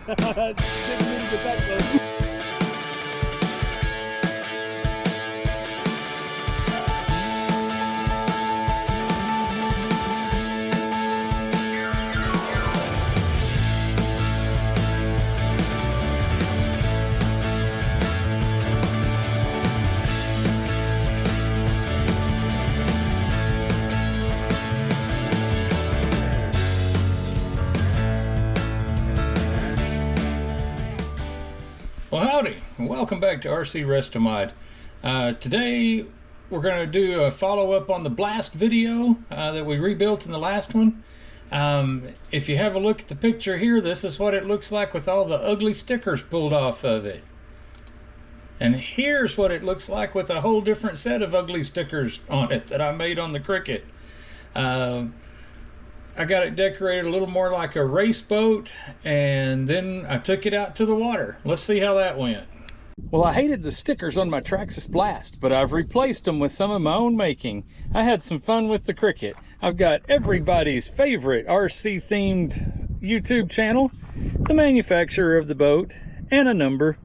Didn't mean to get that close. Well, howdy, and welcome back to RC Restomod. Today we're going to do a follow-up on the blast video that we rebuilt in the last one. If you have a look at the picture here, this is what it looks like with all the ugly stickers pulled off of it. And here's what it looks like with a whole different set of ugly stickers on it that I made on the Cricket. I got it decorated a little more like a race boat, and then I took it out to the water. Let's see how that went. Well, I hated the stickers on my Traxxas Blast, but I've replaced them with some of my own making. I had some fun with the Cricket. I've got everybody's favorite RC themed YouTube channel, the manufacturer of the boat, and a number.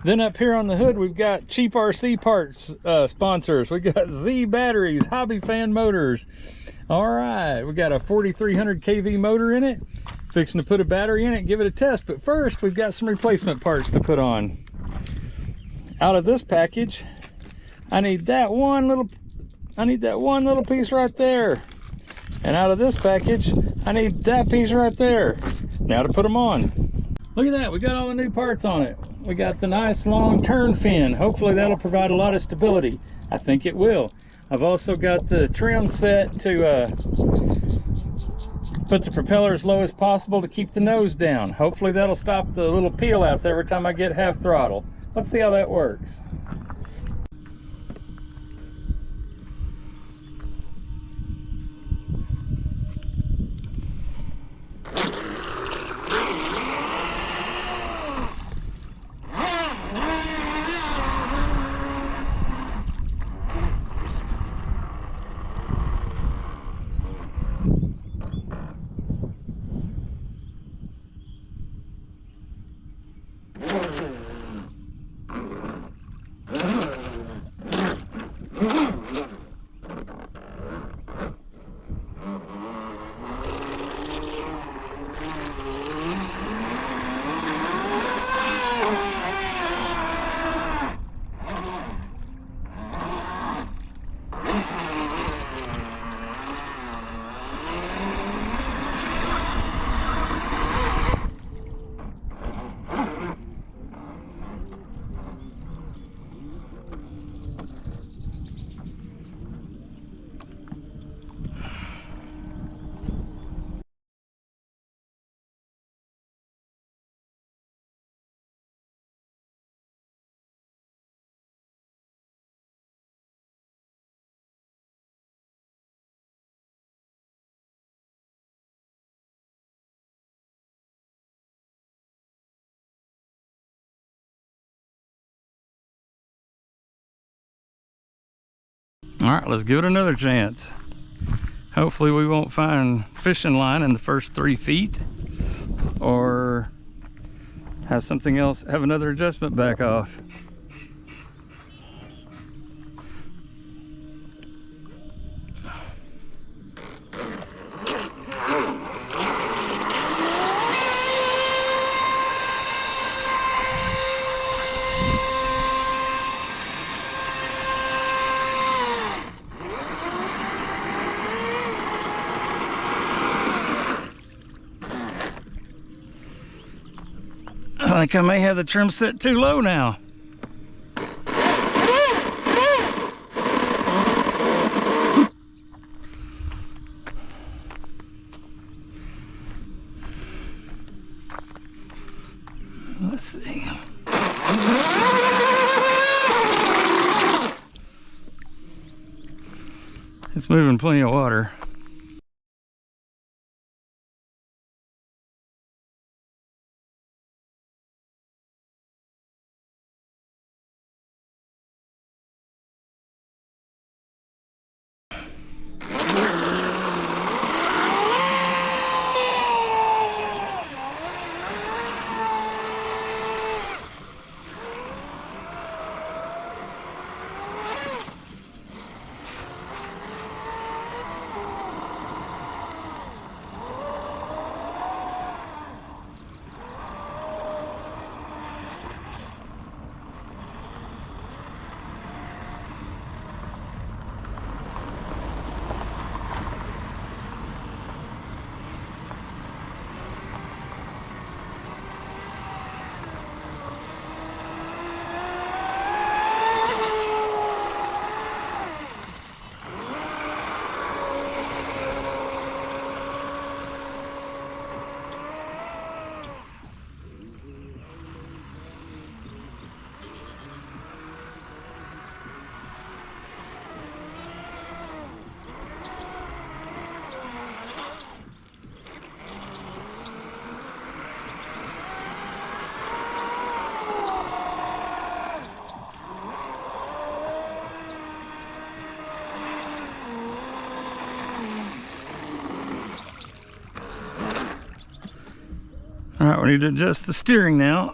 Then up here on the hood, we've got cheap RC parts sponsors. We got Z Batteries, Hobby Fan Motors. All right, we got a 4300 kV motor in it. Fixing to put a battery in it and give it a test. But first, we've got some replacement parts to put on. Out of this package, I need that one little piece right there. And out of this package, I need that piece right there. Now to put them on. Look at that, we got all the new parts on it. We got the nice long turn fin. Hopefully that'll provide a lot of stability. I think it will. I've also got the trim set to put the propeller as low as possible to keep the nose down. Hopefully that'll stop the little peel outs every time I get half throttle. Let's see how that works. All right, let's give it another chance. Hopefully we won't find fishing line in the first 3 feet, or have something else, have another adjustment back off. I think I may have the trim set too low now. Let's see. It's moving plenty of water. All right, we need to adjust the steering now.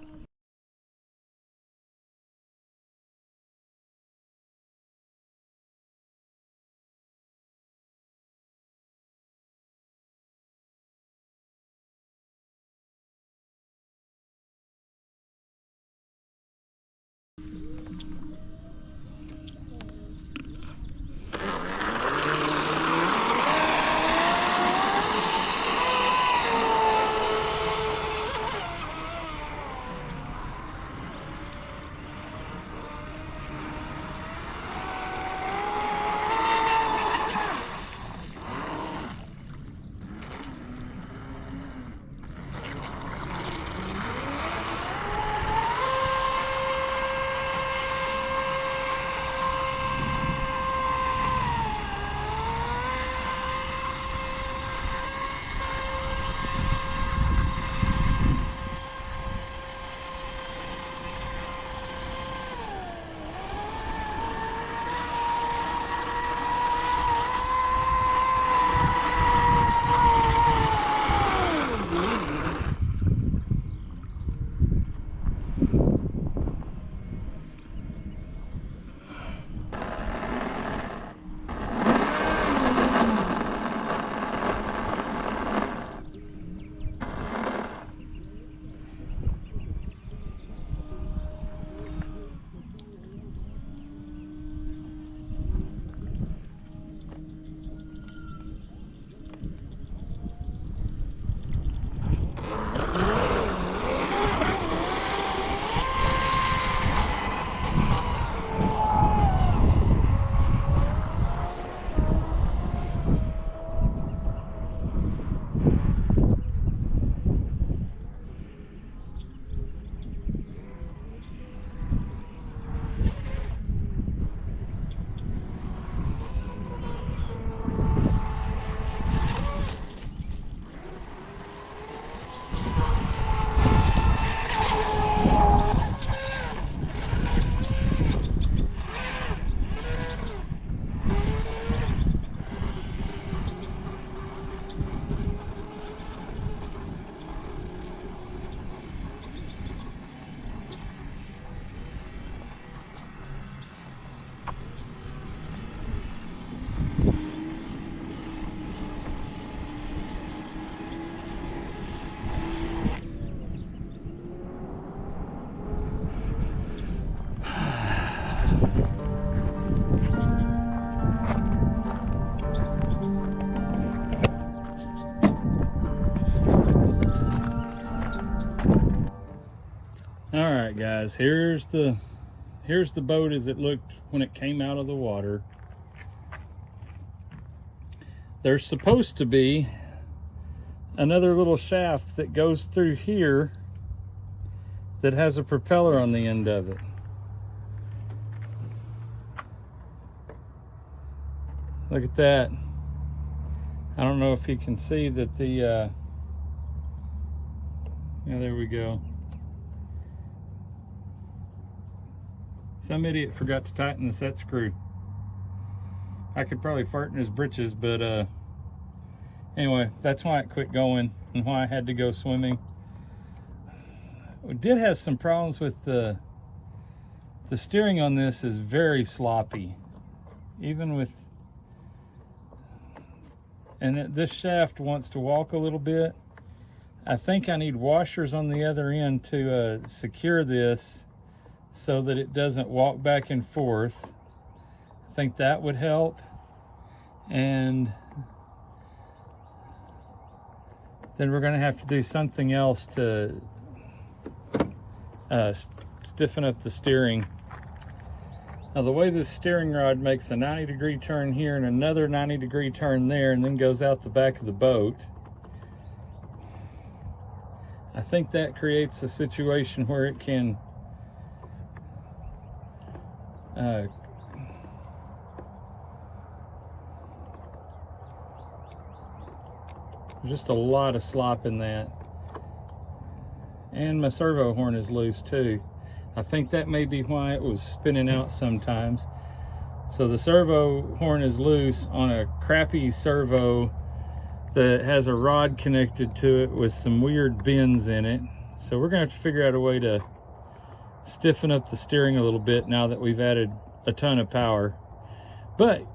All right, guys, here's the boat as it looked when it came out of the water. There's supposed to be another little shaft that goes through here that has a propeller on the end of it. Look at that. I don't know if you can see that the yeah, there we go. Some idiot forgot to tighten the set screw. I could probably fart in his britches, but anyway, that's why it quit going and why I had to go swimming. We did have some problems with the steering on this is very sloppy, even with, and this shaft wants to walk a little bit. I think I need washers on the other end to secure this so that it doesn't walk back and forth. I think that would help. And then we're going to have to do something else to stiffen up the steering. Now, the way this steering rod makes a 90-degree turn here and another 90-degree turn there and then goes out the back of the boat, I think that creates a situation where it can just a lot of slop in that. And my servo horn is loose too. I think that may be why it was spinning out sometimes. So the servo horn is loose on a crappy servo that has a rod connected to it with some weird bends in it. So we're gonna have to figure out a way to stiffen up the steering a little bit now that we've added a ton of power. But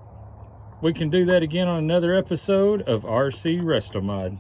we can do that again on another episode of RC Resto Mod.